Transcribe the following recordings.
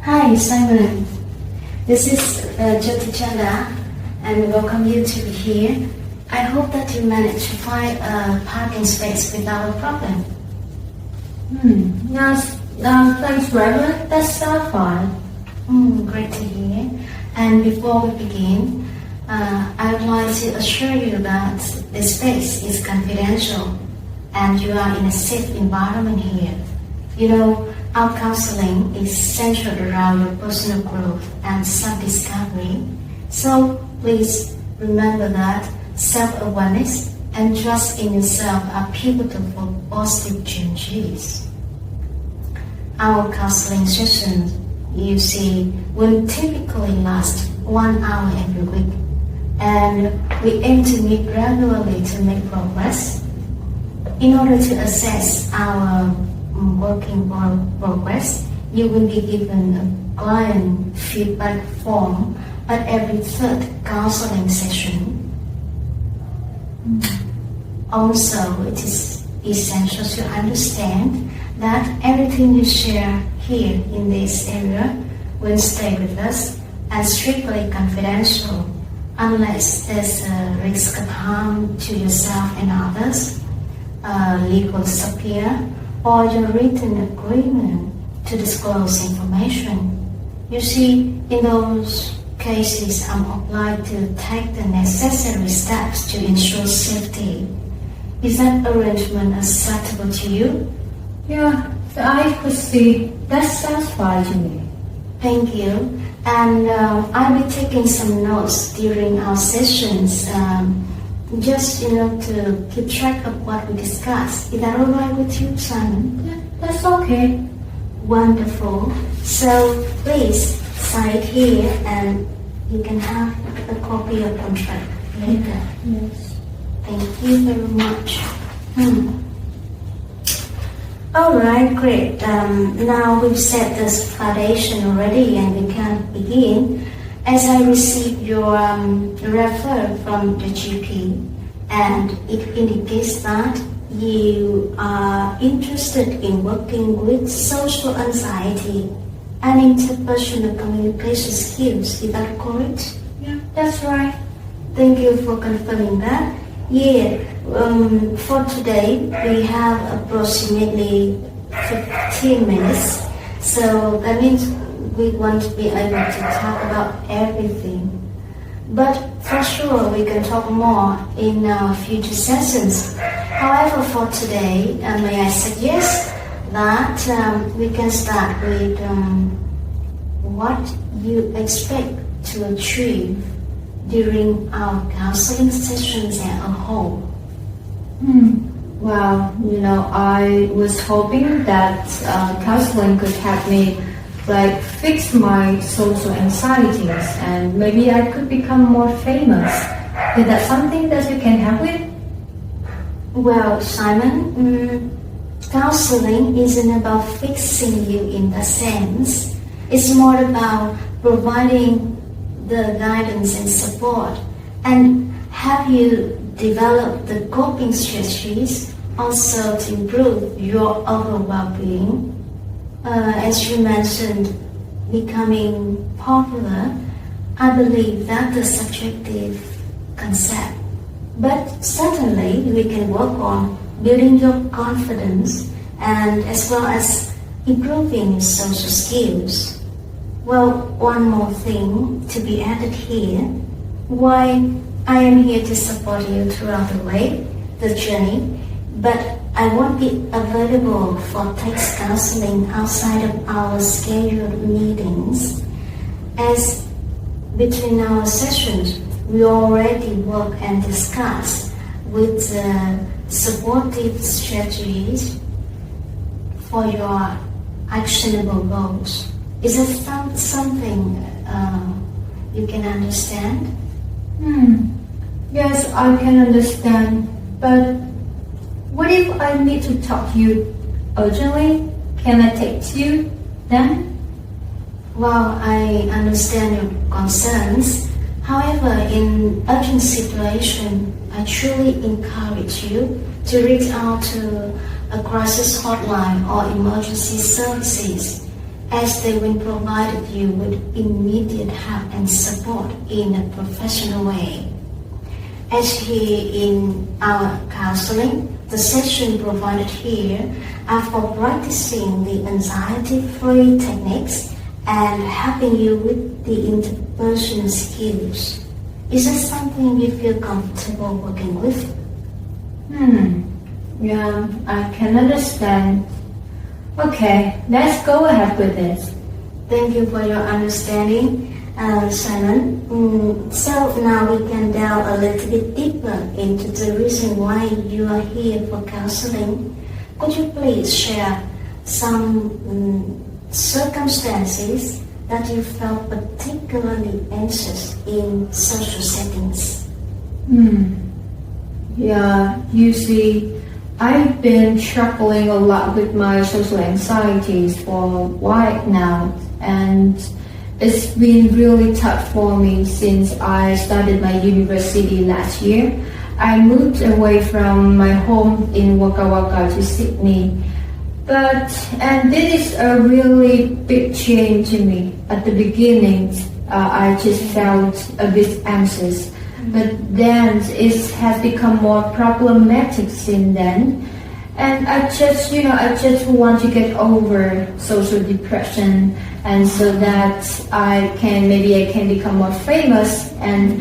Hi, Simon. This is Joticanda, and welcome you to be here. I hope that you managed to find a parking space without a problem. Yes, thanks, Reverend. That's fine. Great to hear. And before we begin, I would like to assure you that the space is confidential and you are in a safe environment here. You know, our counseling is centered around your personal growth and self-discovery. So please remember that self-awareness and trust in yourself are pivotal for positive changes. Our counseling sessions, you see, will typically last 1 hour every week, and we aim to meet regularly to make progress. In order to assess our working progress, you will be given a client feedback form at every third counseling session. Also, it is essential to understand that everything you share here in this area will stay with us and strictly confidential unless there's a risk of harm to yourself and others, legal subpoena, or your written agreement to disclose information. You see, in those cases, I'm obliged to take the necessary steps to ensure safety. Is that arrangement acceptable to you? Yeah, I could see. That sounds fine to me. Thank you. And I'll be taking some notes during our sessions, just to keep track of what we discuss. Is that all right with you, Simon? Yeah, that's okay. Wonderful. So please sign it here, and you can have a copy of contract later. Yes. Thank you very much. All right, great. Now we've set this foundation already, and we can begin. As I received your referral from the GP, and it indicates that you are interested in working with social anxiety and interpersonal communication skills. Is that correct? Yeah, that's right. Thank you for confirming that. Yeah, for today we have approximately 15 minutes, so that means we want to be able to talk about everything. But for sure we can talk more in our future sessions. However, for today, may I suggest that we can start with what you expect to achieve during our counseling sessions as a whole. Well, I was hoping that counseling could help me fix my social anxieties, and maybe I could become more famous. Is that something that you can help with? Well, Simon, counseling isn't about fixing you in that sense. It's more about providing the guidance and support, and have you developed the coping strategies also to improve your overall well-being. As you mentioned, becoming popular, I believe that's a subjective concept, but certainly we can work on building your confidence and as well as improving your social skills. Well, one more thing to be added here. Why I am here to support you throughout the journey, but I won't be available for text counseling outside of our scheduled meetings. As between our sessions, we already work and discuss with supportive strategies for your actionable goals. Is it something you can understand? Yes, I can understand. But what if I need to talk to you urgently? Can I text you then? Well, I understand your concerns. However, in urgent situation, I truly encourage you to reach out to a crisis hotline or emergency services. as they will provide you with immediate help and support in a professional way. As here in our counseling, the session provided here are for practicing the anxiety-free techniques and helping you with the interpersonal skills. Is that something you feel comfortable working with? Yeah, I can understand. Okay, let's go ahead with this. Thank you for your understanding, Simon. So now we can delve a little bit deeper into the reason why you are here for counseling. Could you please share some circumstances that you felt particularly anxious in social settings? Yeah, you see, I've been struggling a lot with my social anxieties for a while now, and it's been really tough for me since I started my university last year. I moved away from my home in Waka Waka to Sydney. And this is a really big change to me. At the beginning, I just felt a bit anxious. But then it has become more problematic since then. And I just want to get over social depression, and so that I can become more famous, and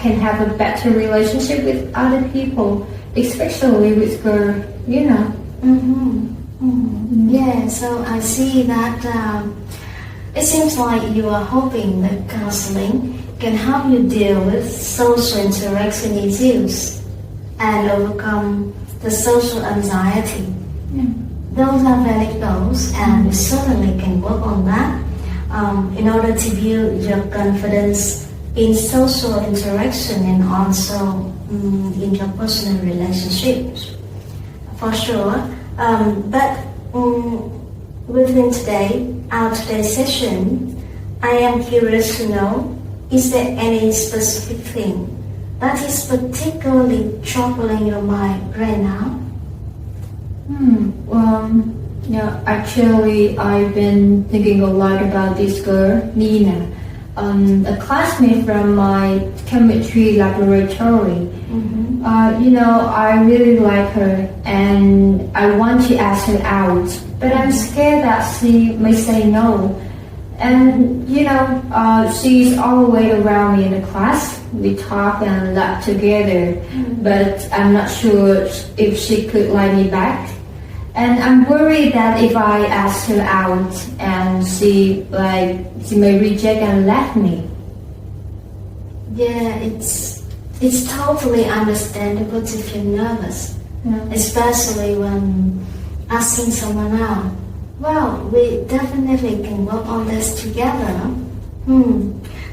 can have a better relationship with other people, especially with girls, Yeah, so I see that it seems like you are hoping that counseling can help you deal with social interaction issues and overcome the social anxiety. Those are valid goals, and we certainly can work on that in order to build your confidence in social interaction and also in your personal relationships, for sure. But within our today's session, I am curious to know, is there any specific thing that is particularly troubling your mind right now? Actually, I've been thinking a lot about this girl, Nina, a classmate from my chemistry laboratory. I really like her, and I want to ask her out, but I'm scared that she may say no. And she's always around me in the class. We talk and laugh together, but I'm not sure if she could like me back. And I'm worried that if I ask her out, and she may reject and let me. Yeah, it's totally understandable to feel nervous, especially when asking someone out. Well, we definitely can work on this together.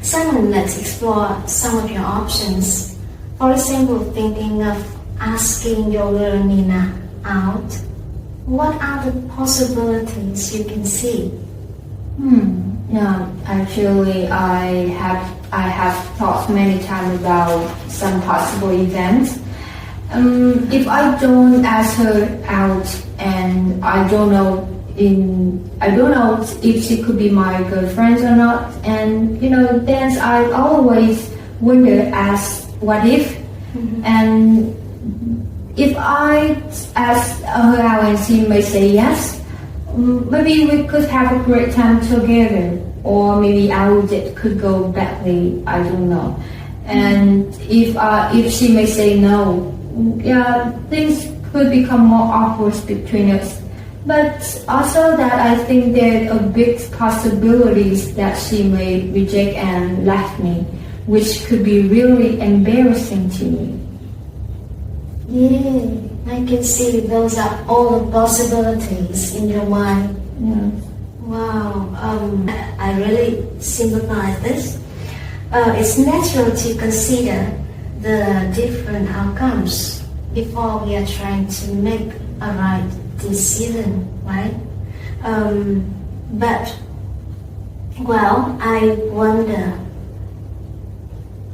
Simon, let's explore some of your options. For example, thinking of asking your girl Nina out. What are the possibilities you can see? Actually, I have thought many times about some possible events. If I don't ask her out, and I don't know if she could be my girlfriend or not, and then I always wonder, what if? And if I ask her out and she may say yes, maybe we could have a great time together, or maybe our date could go badly, I don't know. And if she may say no, things could become more awkward between us. But also that I think there are big possibilities that she may reject and left me, which could be really embarrassing to me. Yeah, I can see those are all the possibilities in your mind. Wow, I really sympathize this. It's natural to consider the different outcomes before we are trying to make a right decision, right? But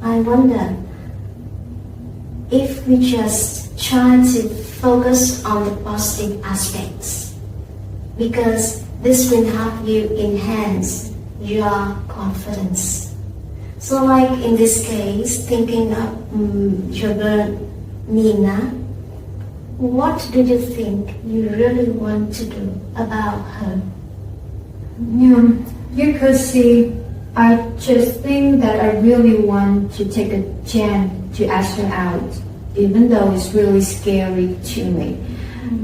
I wonder if we just try to focus on the positive aspects. because this will help you enhance your confidence. So like in this case, thinking of your girl Nina, what do you think you really want to do about her? Yeah, you could see, I just think that I really want to take a chance to ask her out, even though it's really scary to me.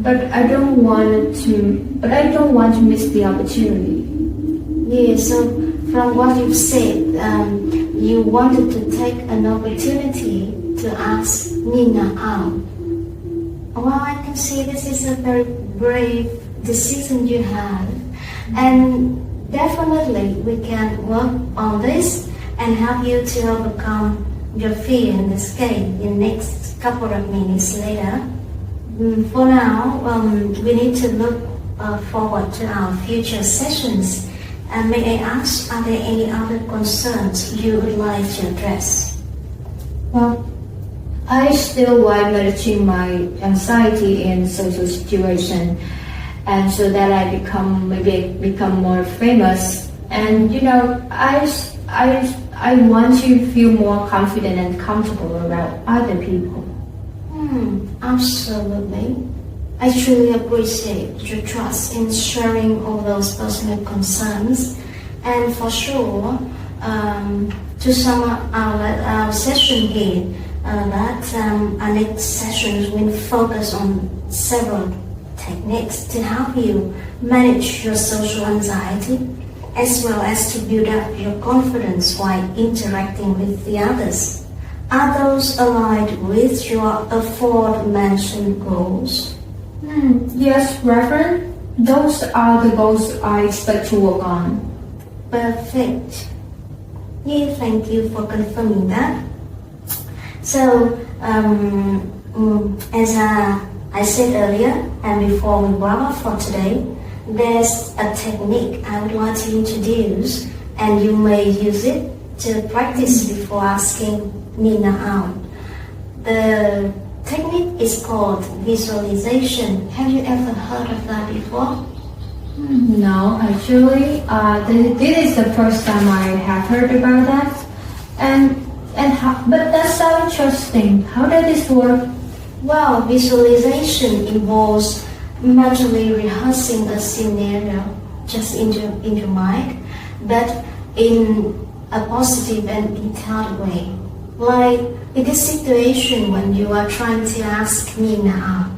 But I don't want to miss the opportunity. Yeah, so from what you've said, you wanted to take an opportunity to ask Nina out. Well, I can see this is a very brave decision you have, and definitely we can work on this and help you to overcome your fear and escape in next couple of minutes later. For now, we need to look forward to our future sessions. And may I ask, are there any other concerns you would like to address? Well, I still like managing my anxiety in social situation, and so that I become more famous. And I want to feel more confident and comfortable around other people. Absolutely. I truly appreciate your trust in sharing all those personal concerns, and for sure, to sum up our session here, our next sessions will focus on several techniques to help you manage your social anxiety, as well as to build up your confidence while interacting with the others. Are those aligned with your aforementioned goals? Yes, Reverend. Those are the goals I expect to work on. Perfect. Yeah, thank you for confirming that. So, as I said earlier, and before we wrap up for today, there's a technique I would like to introduce, and you may use it to practice before asking Nina out. The technique is called visualization. Have you ever heard of that before? No, actually, this is the first time I have heard about that. But that sounds interesting. How does this work? Well, visualization involves mentally rehearsing a scenario just in your mind, but in a positive and detailed way. Like in this situation when you are trying to ask Nina out.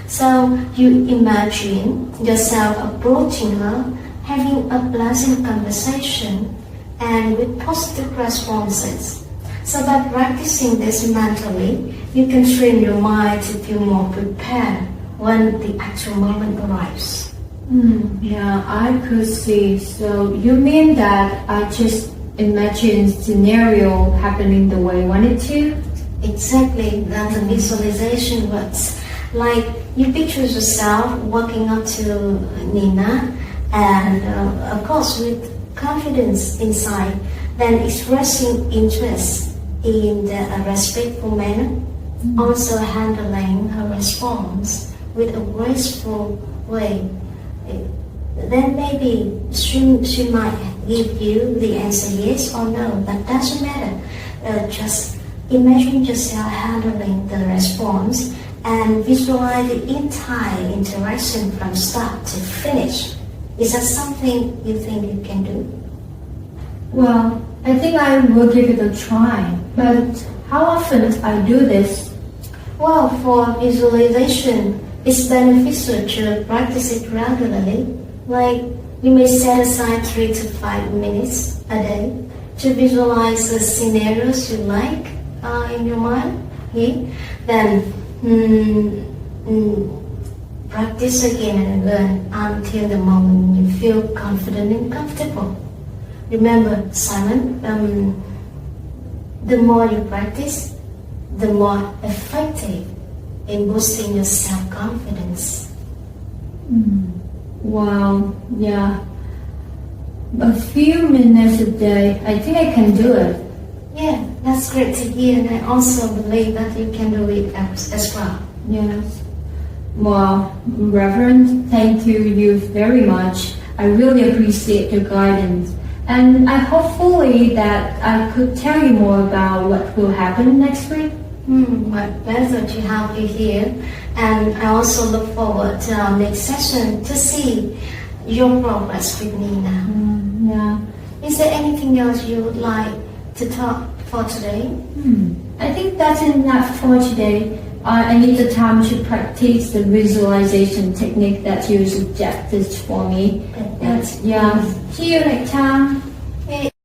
So you imagine yourself approaching her, having a pleasant conversation, and with positive responses. So by practicing this mentally, you can train your mind to feel more prepared when the actual moment arrives. Yeah, I could see. So you mean that I just imagine scenario happening the way I want it to? Exactly, that's the visualization works. Like you picture yourself walking up to Nina, and of course with confidence inside, then expressing interest in a respectful manner, also handling her response with a graceful way. Then maybe she might give you the answer yes or no, but doesn't matter. Just imagine yourself handling the response and visualize the entire interaction from start to finish. Is that something you think you can do? Well, I think I will give it a try. But how often I do this? Well, for visualization, it's beneficial to practice it regularly. Like you may set aside 3 to 5 minutes a day to visualize the scenarios you like in your mind. Okay? Then practice again and again until the moment you feel confident and comfortable. Remember, Simon, the more you practice, the more effective in boosting your self-confidence. Wow, yeah. A few minutes a day, I think I can do it. Yeah, that's great to hear, and I also believe that you can do it as well. Yes. Well, Reverend, thank you very much. I really appreciate your guidance. And I hopefully that I could tell you more about what will happen next week. My pleasure to have you here. And I also look forward to our next session to see your progress with Nina. Yeah. Is there anything else you would like to talk for today? I think that's enough for today. I need the time to practice the visualization technique that you suggested for me. That's Yeah. See you next time.